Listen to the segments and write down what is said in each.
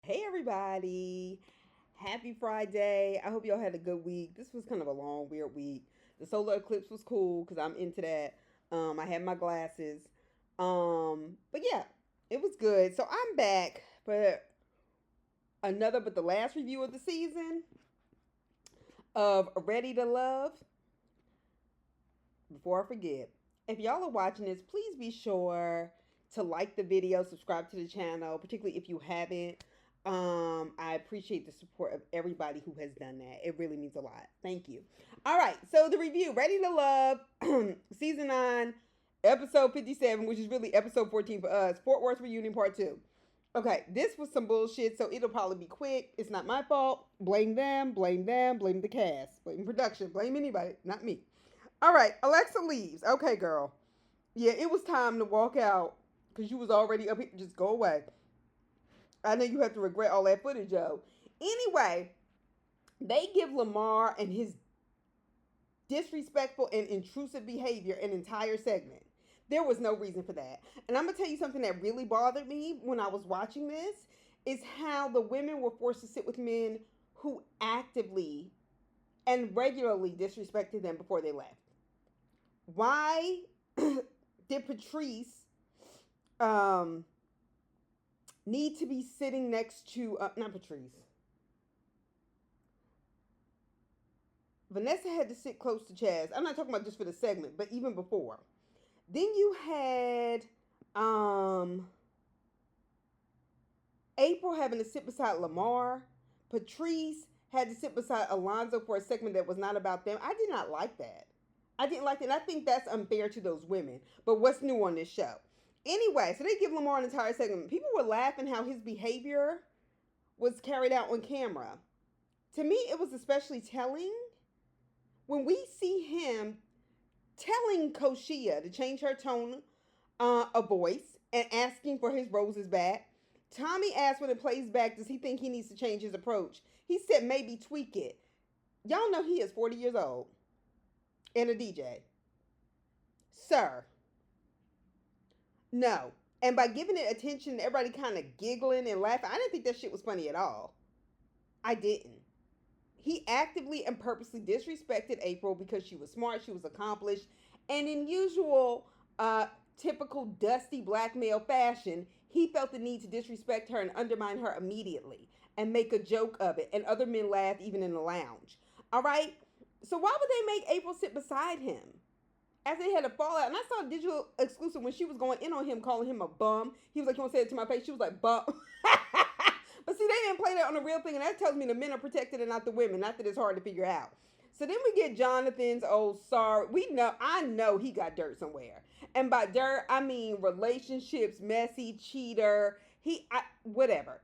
Hey everybody. Happy Friday. I hope y'all had a good week. This was kind of a long, weird week. The solar eclipse was cool because I'm into that. I had my glasses. But yeah, it was good. So I'm back for the last review of the season of Ready to Love. Before I forget, if y'all are watching this, please be sure to like the video, subscribe to the channel, particularly if you haven't. I appreciate the support of everybody who has done that. It really means a lot. Thank you. All right, so the review, Ready to Love, season 9, episode 57, which is really episode 14 for us, Fort Worth Reunion Part 2. Okay, this was some bullshit, so it'll probably be quick. It's not my fault. Blame them, blame the cast, blame production, blame anybody, not me. All right, Alexa leaves. Okay, girl. Yeah, it was time to walk out because you was already up here. Just go away. I know you have to regret all that footage, yo. Anyway, they give Lamar and his disrespectful and intrusive behavior an entire segment. There was no reason for that. And I'm going to tell you something that really bothered me when I was watching this is how the women were forced to sit with men who actively and regularly disrespected them before they left. Why did Patrice um, need to be sitting next to not Patrice? Vanessa had to sit close to Chaz. I'm not talking about just for the segment, but even before. Then you had April having to sit beside Lamar. Patrice had to sit beside Alonzo for a segment that was not about them. I did not like that. I didn't like that. And I think that's unfair to those women. But what's new on this show? Anyway, so they give Lamar an entire segment. People were laughing how his behavior was carried out on camera. To me, it was especially telling when we see him telling Koshia to change her tone of voice and asking for his roses back. Tommy asked when it plays back, does he think he needs to change his approach? He said maybe tweak it. Y'all know he is 40 years old and a DJ. Sir, no. And by giving it attention, everybody kind of giggling and laughing, I didn't think that shit was funny at all. I didn't. He actively and purposely disrespected April because she was smart, she was accomplished, and in usual, typical dusty black male fashion, he felt the need to disrespect her and undermine her immediately and make a joke of it. And other men laughed even in the lounge. All right? So why would they make April sit beside him? As they had a fallout, and I saw a digital exclusive when she was going in on him, calling him a bum. He was like, "You want to say it to my face?" She was like, "Bum." But see, they didn't play that on a real thing, and that tells me the men are protected and not the women. Not that it's hard to figure out. So then we get Jonathan's old sorry. I know he got dirt somewhere, and by dirt I mean relationships, messy, cheater. Whatever.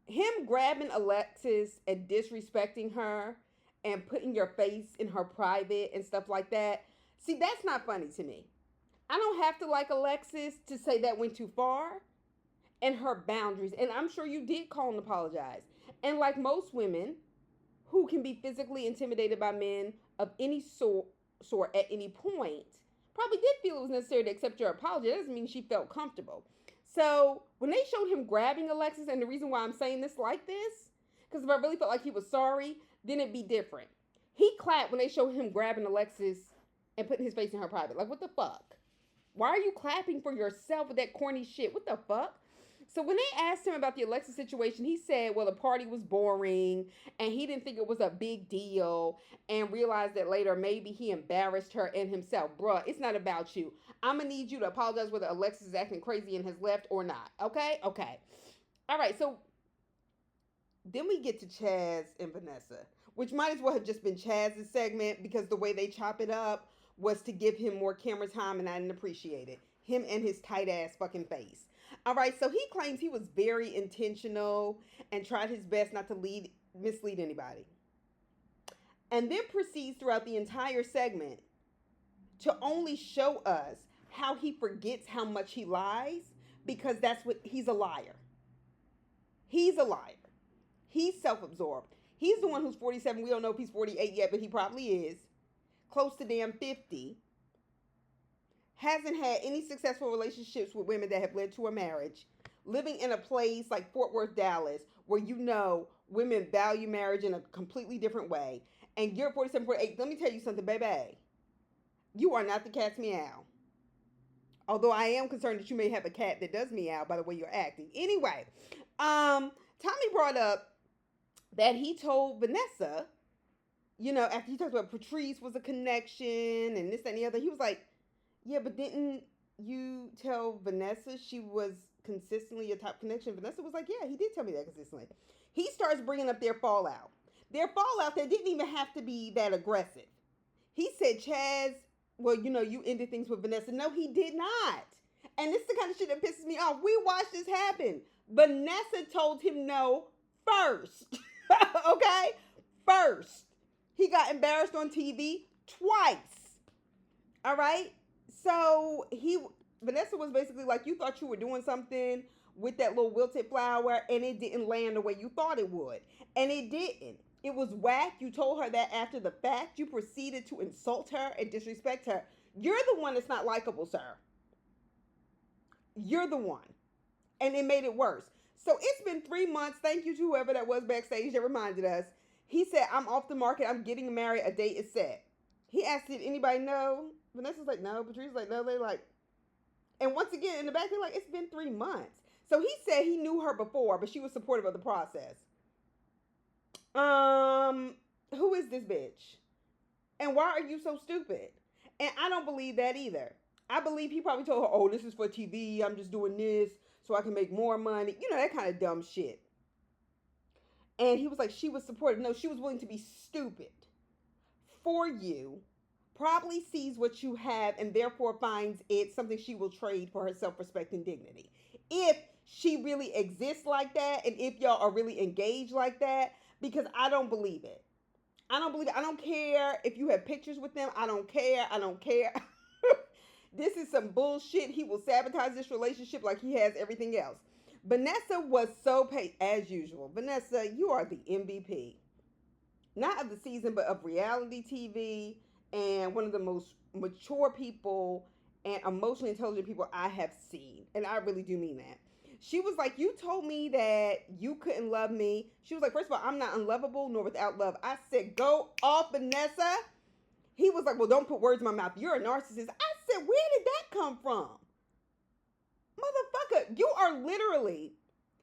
Him grabbing Alexis and disrespecting her and putting your face in her private and stuff like that. See, that's not funny to me. I don't have to like Alexis to say that went too far and her boundaries. And I'm sure you did call and apologize. And like most women who can be physically intimidated by men of any sort at any point, probably did feel it was necessary to accept your apology. That doesn't mean she felt comfortable. So when they showed him grabbing Alexis, and the reason why I'm saying this like this, because if I really felt like he was sorry, then it'd be different. He clapped when they showed him grabbing Alexis and putting his face in her private. Like, what the fuck? Why are you clapping for yourself with that corny shit? What the fuck? So when they asked him about the Alexis situation, he said, well, the party was boring and he didn't think it was a big deal and realized that later maybe he embarrassed her and himself. Bruh, it's not about you. I'm going to need you to apologize whether Alexis is acting crazy and has left or not. Okay? Okay. All right. So then we get to Chaz and Vanessa, which might as well have just been Chaz's segment because the way they chop it up was to give him more camera time and I didn't appreciate it. Him and his tight ass fucking face. All right, so he claims he was very intentional and tried his best not to mislead anybody. And then proceeds throughout the entire segment to only show us how he forgets how much he lies because that's what he's a liar. He's a liar. He's self-absorbed. He's the one who's 47. We don't know if he's 48 yet, but he probably is. Close to damn 50. Hasn't had any successful relationships with women that have led to a marriage. living in a place like Fort Worth, Dallas, where you know women value marriage in a completely different way, and you're 47, 48, let me tell you something, baby. You are not the cat's meow. Although I am concerned that you may have a cat that does meow by the way you're acting. Anyway, Tommy brought up that he told Vanessa, after he talked about Patrice was a connection and this, that, and the other, he was like, yeah, but didn't you tell Vanessa she was consistently a top connection? Vanessa was like, yeah, he did tell me that consistently. He starts bringing up their fallout. Their fallout that didn't even have to be that aggressive. He said, Chaz, well, you ended things with Vanessa. No, he did not. And this is the kind of shit that pisses me off. We watched this happen. Vanessa told him no first. Okay? First. He got embarrassed on TV twice. All right? So Vanessa was basically like, you thought you were doing something with that little wilted flower and it didn't land the way you thought it would. And it didn't. It was whack. You told her that after the fact. You proceeded to insult her and disrespect her. You're the one that's not likable, sir. You're the one. And it made it worse. So it's been 3 months. Thank you to whoever that was backstage that reminded us. He said, I'm off the market. I'm getting married. A date is set. He asked, did anybody know? Vanessa's like, no. Patrice's like, no. They're like, and once again, in the back, they're like, it's been 3 months. So he said he knew her before, but she was supportive of the process. Who is this bitch? And why are you so stupid? And I don't believe that either. I believe he probably told her, oh, this is for TV. I'm just doing this so I can make more money. That kind of dumb shit. And he was like, she was supportive. No, she was willing to be stupid for you. Probably sees what you have and therefore finds it something she will trade for her self-respect and dignity. If she really exists like that, and if y'all are really engaged like that, because I don't believe it. I don't believe it. I don't care if you have pictures with them. I don't care. I don't care. This is some bullshit. He will sabotage this relationship like he has everything else. Vanessa was so paid, as usual. Vanessa, you are the MVP. Not of the season, but of reality TV, and one of the most mature people and emotionally intelligent people I have seen. And I really do mean that. She was like, you told me that you couldn't love me. She was like, first of all, I'm not unlovable nor without love. I said, go off, Vanessa. He was like, well, don't put words in my mouth. You're a narcissist. I said, where did that come from? Motherfucker, you are literally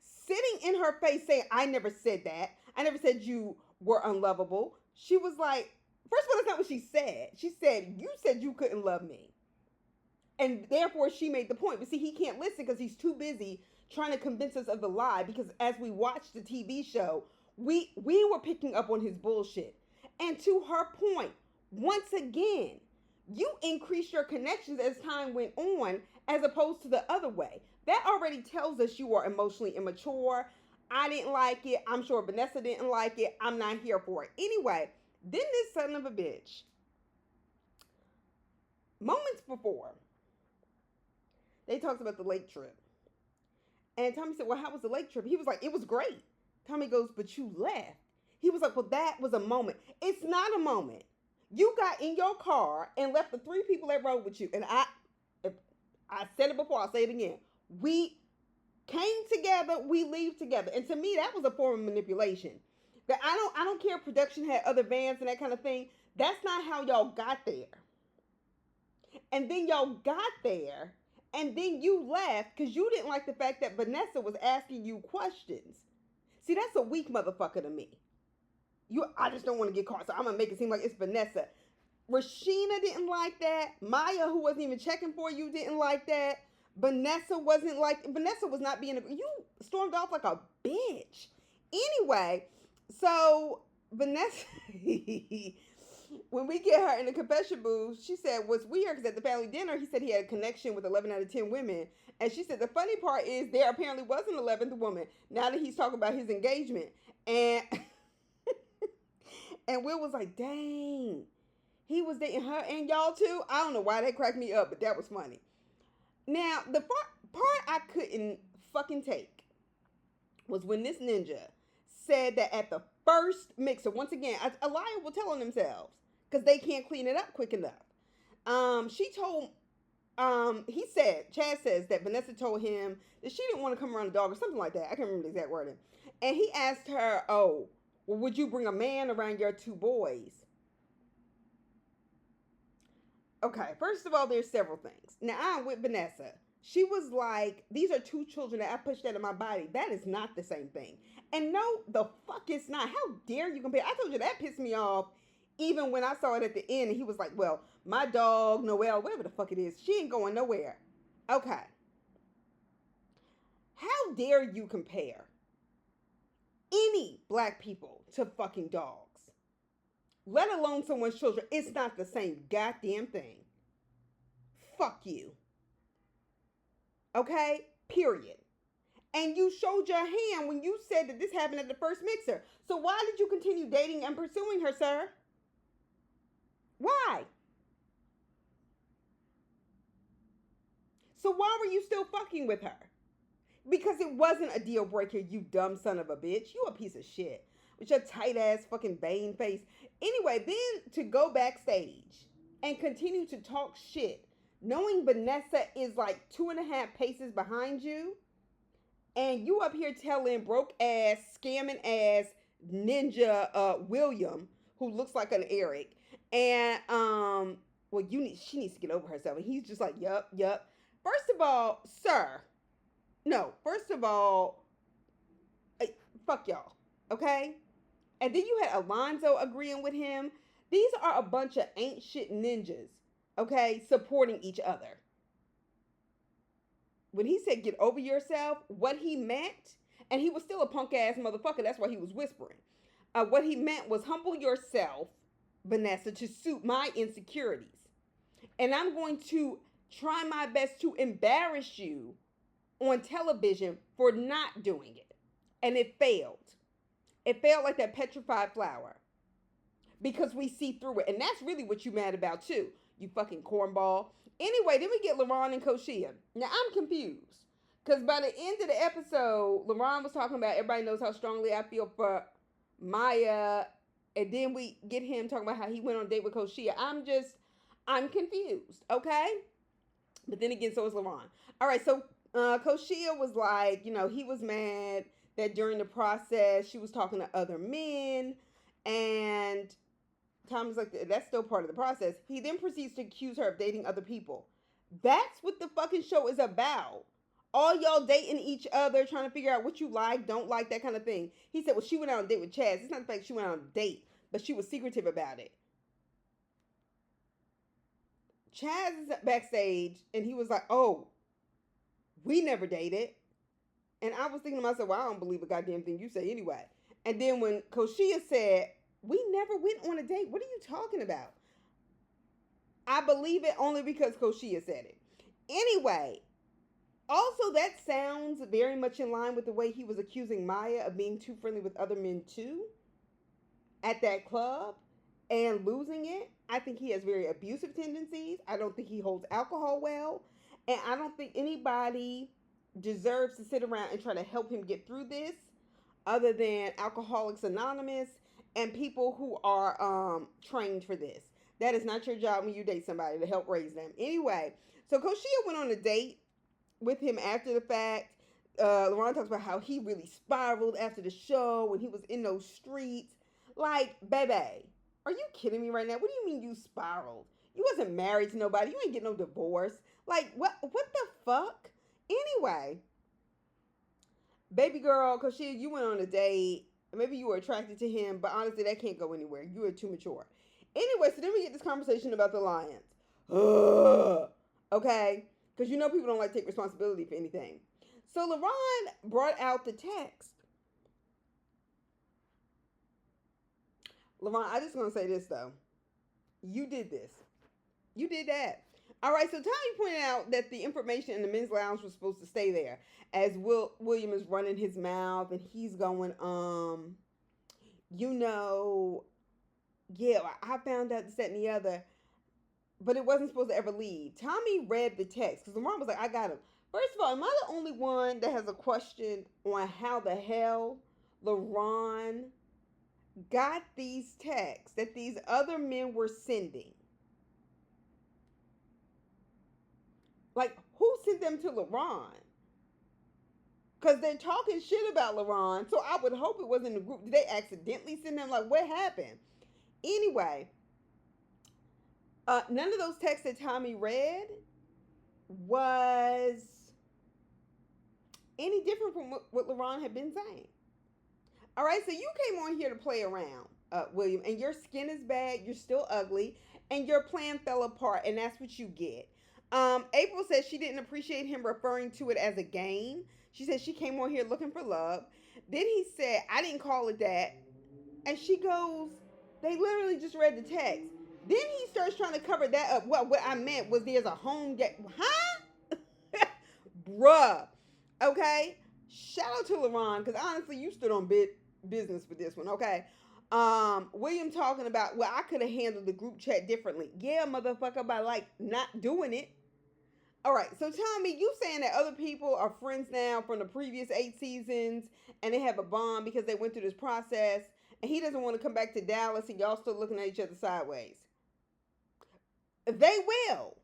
sitting in her face saying, I never said that. I never said you were unlovable. She was like, first of all, that's not what she said. She said, you said you couldn't love me. And therefore, she made the point. But see, he can't listen because he's too busy trying to convince us of the lie. Because as we watched the TV show, we were picking up on his bullshit. And to her point, once again, you increased your connections as time went on as opposed to the other way. That already tells us you are emotionally immature. I didn't like it. I'm sure Vanessa didn't like it. I'm not here for it. Anyway, then this son of a bitch, moments before, they talked about the lake trip. And Tommy said, well, how was the lake trip? He was like, it was great. Tommy goes, but you left. He was like, well, that was a moment. It's not a moment. You got in your car and left the 3 people that rode with you. And I said it before, I'll say it again. We came together, we leave together. And to me, that was a form of manipulation. That I don't care if production had other vans and that kind of thing. That's not how y'all got there. And then y'all got there, and then you left because you didn't like the fact that Vanessa was asking you questions. See, that's a weak motherfucker to me. I just don't want to get caught, so I'm going to make it seem like it's Vanessa. Rashina didn't like that. Maya, who wasn't even checking for you, didn't like that. Vanessa was not being, you stormed off like a bitch. Anyway, so Vanessa, when we get her in the confession booth, she said, what's weird, because at the family dinner, he said he had a connection with 11 out of 10 women. And she said, the funny part is there apparently was an 11th woman, now that he's talking about his engagement. And and Will was like, dang, he was dating her and y'all too? I don't know why that cracked me up, but that was funny. Now, the part I couldn't fucking take was when this ninja said that at the first mixer, once again, a liar will tell on themselves because they can't clean it up quick enough. She told He said, Chad says that Vanessa told him that she didn't want to come around the dog or something like that. I can't remember the exact wording. And he asked her, oh, well, would you bring a man around your two boys? Okay, first of all, there's several things. Now, I'm with Vanessa. She was like, these are two children that I pushed out of my body. That is not the same thing. And no, the fuck it's not. How dare you compare? I told you that pissed me off even when I saw it at the end. And he was like, well, my dog, Noelle, whatever the fuck it is, she ain't going nowhere. Okay. How dare you compare any black people to fucking dogs? Let alone someone's children. It's not the same goddamn thing. Fuck you. Okay? Period. And you showed your hand when you said that this happened at the first mixer. So why did you continue dating and pursuing her, sir? Why? So why were you still fucking with her? Because it wasn't a deal breaker, you dumb son of a bitch. You a piece of shit. With your tight ass fucking vain face. Anyway, then to go backstage and continue to talk shit, knowing Vanessa is like 2.5 paces behind you, and you up here telling broke ass, scamming ass ninja William, who looks like an Eric, and well, she needs to get over herself. And he's just like, yup. First of all, sir, no. First of all, fuck y'all, okay? And then you had Alonzo agreeing with him. These are a bunch of ain't shit ninjas, okay, supporting each other. When he said get over yourself, what he meant, and he was still a punk ass motherfucker, that's why he was whispering. What he meant was humble yourself, Vanessa, to suit my insecurities. And I'm going to try my best to embarrass you on television for not doing it. And it failed. It failed like that petrified flower. Because we see through it. And that's really what you mad about too. You fucking cornball. Anyway, then we get LaRon and Koshia. Now I'm confused. Because by the end of the episode, LaRon was talking about everybody knows how strongly I feel for Maya. And then we get him talking about how he went on a date with Koshia. I'm confused. Okay? But then again, so is LaRon. All right, so Koshia was like, he was mad that during the process she was talking to other men, and Tom was like, that's still part of the process. He then proceeds to accuse her of dating other people. That's what the fucking show is about. All y'all dating each other, trying to figure out what you like, don't like, that kind of thing. He said, well, she went out on a date with Chaz. It's not the fact she went on a date, but she was secretive about it. Chaz is backstage, and he was like, oh, we never dated. And I was thinking to myself, well, I don't believe a goddamn thing you say anyway. And then when Koshia said, we never went on a date, what are you talking about? I believe it only because Koshia said it. Anyway, also that sounds very much in line with the way he was accusing Maya of being too friendly with other men too at that club and losing it. I think he has very abusive tendencies. I don't think he holds alcohol well. And I don't think anybody deserves to sit around and try to help him get through this other than Alcoholics Anonymous and people who are trained for this. That is not your job when you date somebody, to help raise them. Anyway, so Koshia went on a date with him after the fact. LaRon talks about how he really spiraled after the show when he was in those streets. Like, baby, are you kidding me right now? What do you mean you spiraled? You wasn't married to nobody. You ain't getting no divorce. Like, what the fuck? Anyway, baby girl, Koshia, you went on a date. Maybe you were attracted to him, but honestly, that can't go anywhere. You are too mature. Anyway, so then we get this conversation about the Lions. Okay? Because people don't like to take responsibility for anything. So LaRon brought out the text. LaRon, I just want to say this, though. You did this. You did that. All right, so Tommy pointed out that the information in the men's lounge was supposed to stay there as William is running his mouth and he's going, yeah, I found out this, that, and the other, but it wasn't supposed to ever leave. Tommy read the text because LaRon was like, I got him. First of all, am I the only one that has a question on how the hell LaRon got these texts that these other men were sending? Like, who sent them to LaRon? Because they're talking shit about LaRon, so I would hope it wasn't the group. Did they accidentally send them? Like, what happened? Anyway, none of those texts that Tommy read was any different from what LaRon had been saying. All right, so you came on here to play around, William, and your skin is bad, you're still ugly, and your plan fell apart, and that's what you get. April says she didn't appreciate him referring to it as a game. She said she came on here looking for love. Then he said, I didn't call it that. And she goes, they literally just read the text. Then he starts trying to cover that up. Well, what I meant was there's a home game. Huh? Bruh. Okay? Shout out to LaRon, because honestly, you stood on business for this one, okay? William talking about, well, I could have handled the group chat differently. Yeah, motherfucker, by like not doing it. All right, so Tommy, you saying that other people are friends now from the previous 8 seasons and they have a bond because they went through this process and he doesn't want to come back to Dallas and y'all still looking at each other sideways. They will.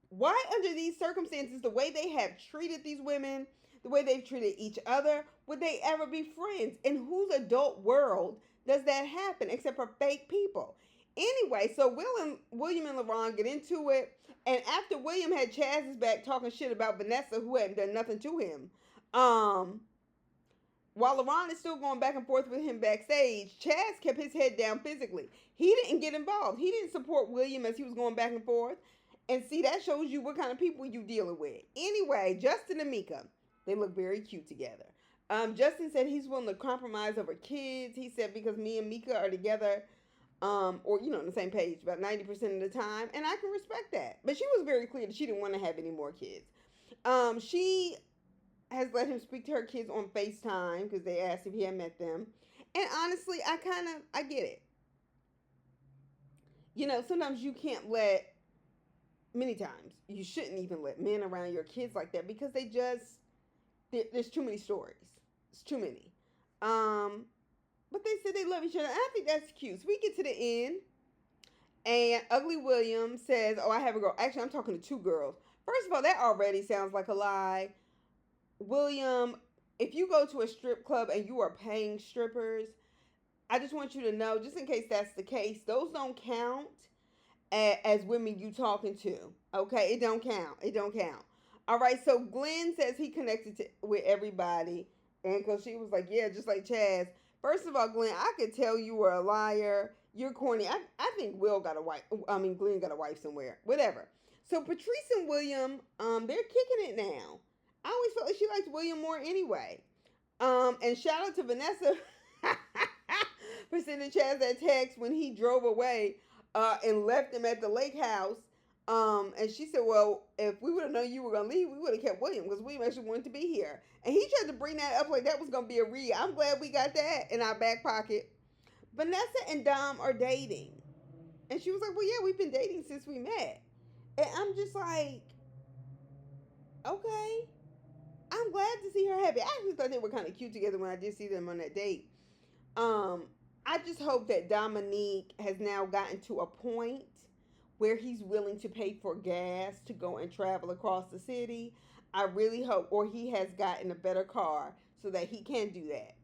Why, under these circumstances, the way they have treated these women, the way they've treated each other, would they ever be friends? In whose adult world does that happen except for fake people? Anyway, so William and LaRon get into it. And after William had Chaz's back talking shit about Vanessa, who hadn't done nothing to him, while LaRon is still going back and forth with him backstage, Chaz kept his head down physically. He didn't get involved. He didn't support William as he was going back and forth. And see, that shows you what kind of people you dealing with. Anyway, Justin and Mika, they look very cute together. Justin said he's willing to compromise over kids. He said because me and Mika are together, or on the same page about 90% of the time, and I can respect that. But she was very clear that she didn't want to have any more kids. She has let him speak to her kids on FaceTime because they asked if he had met them. And honestly, I get it. Sometimes you can't many times, you shouldn't even let men around your kids like that because there's too many stories. It's too many. But they said they love each other. And I think that's cute. So we get to the end. And Ugly William says, I have a girl. Actually, I'm talking to two girls. First of all, that already sounds like a lie. William, if you go to a strip club and you are paying strippers, I just want you to know, just in case that's the case, those don't count as women you talking to. Okay? It don't count. It don't count. All right, so Glenn says he connected with everybody. And because she was like, yeah, just like Chaz. First of all, Glenn, I could tell you were a liar. You're corny. I think Glenn got a wife somewhere. Whatever. So Patrice and William, they're kicking it now. I always felt like she liked William more anyway. And shout out to Vanessa for sending Chaz that text when he drove away and left him at the lake house. And she said, well, if we would have known you were going to leave, we would have kept William because William actually wanted to be here. And he tried to bring that up like that was going to be a read. I'm glad we got that in our back pocket. Vanessa and Dom are dating. And she was like, well, yeah, we've been dating since we met. And I'm just like, okay. I'm glad to see her happy. I actually thought they were kind of cute together when I did see them on that date. I just hope that Dominique has now gotten to a point where he's willing to pay for gas to go and travel across the city. I really hope, or he has gotten a better car so that he can do that.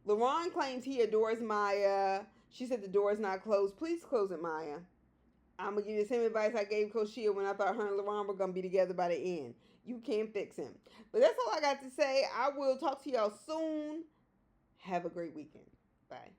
LaRon claims he adores Maya. She said the door is not closed. Please close it, Maya. I'm going to give you the same advice I gave Coach Shea when I thought her and LaRon were going to be together by the end. You can't fix him. But that's all I got to say. I will talk to y'all soon. Have a great weekend. Bye.